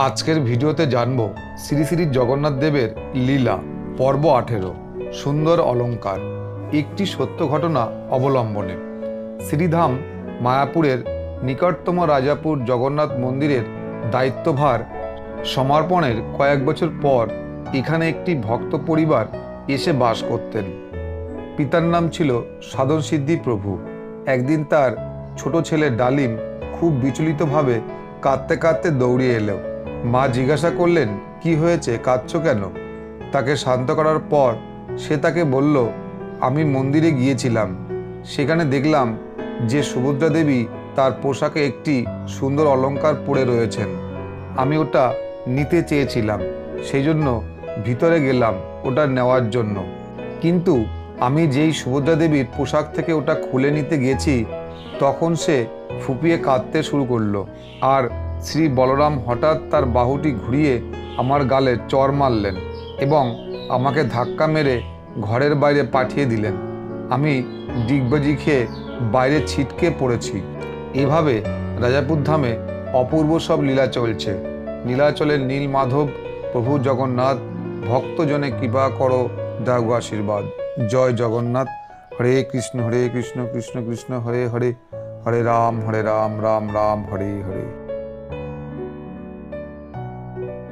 আজকের ভিডিওতে জানব শ্রী শ্রী জগন্নাথ দেবের লীলা পর্ব 18 সুন্দর অলঙ্কার একটি সত্য ঘটনা অবলম্বনে। শ্রীধাম মায়াপুরের নিকটতম রাজাপুর জগন্নাথ মন্দিরের দায়িত্বভার সমর্পণের কয়েক বছর পর এখানে একটি ভক্ত পরিবার এসে বাস করতেন। পিতার নাম ছিল সাধন সিদ্ধি প্রভু। একদিন তার ছোট ছেলে ডালিম খুব বিচলিতভাবে কাঁদতে কাঁদতে দৌড়িয়ে এলো। মা জিজ্ঞাসা করলেন, কি হয়েছে, কাঁদছো কেন? তাকে শান্ত করার পর সে তাকে বলল, আমি মন্দিরে গিয়েছিলাম, সেখানে দেখলাম যে সুভদ্রা দেবী তার পোশাকে একটি সুন্দর অলংকার পরে রয়েছেন। আমি ওটা নিতে চেয়েছিলাম, সেই জন্য ভিতরে গেলাম ওটা নেওয়ার জন্য। কিন্তু আমি যেই সুভদ্রা দেবীর পোশাক থেকে ওটা খুলে নিতে গেছি, তখন সে ফুপিয়ে কাঁদতে শুরু করলো। আর শ্রী বলরাম হঠাৎ তার বাহুটি ঘুরিয়ে আমার গালে চড় মারলেন এবং আমাকে ধাক্কা মেরে ঘরের বাইরে পাঠিয়ে দিলেন। আমি ডিগবাজি খেয়ে বাইরে ছিটকে পড়েছি। এভাবে রাজাপুর ধামে অপূর্ব সব লীলা চলছে। নীলাচলের নীল মাধব প্রভু জগন্নাথ, ভক্তজনে কৃপা করো, দাও আশীর্বাদ। জয় জগন্নাথ। হরে কৃষ্ণ কৃষ্ণ কৃষ্ণ কৃষ্ণ হরে হরে, হরে রাম রাম রাম হরে হরে।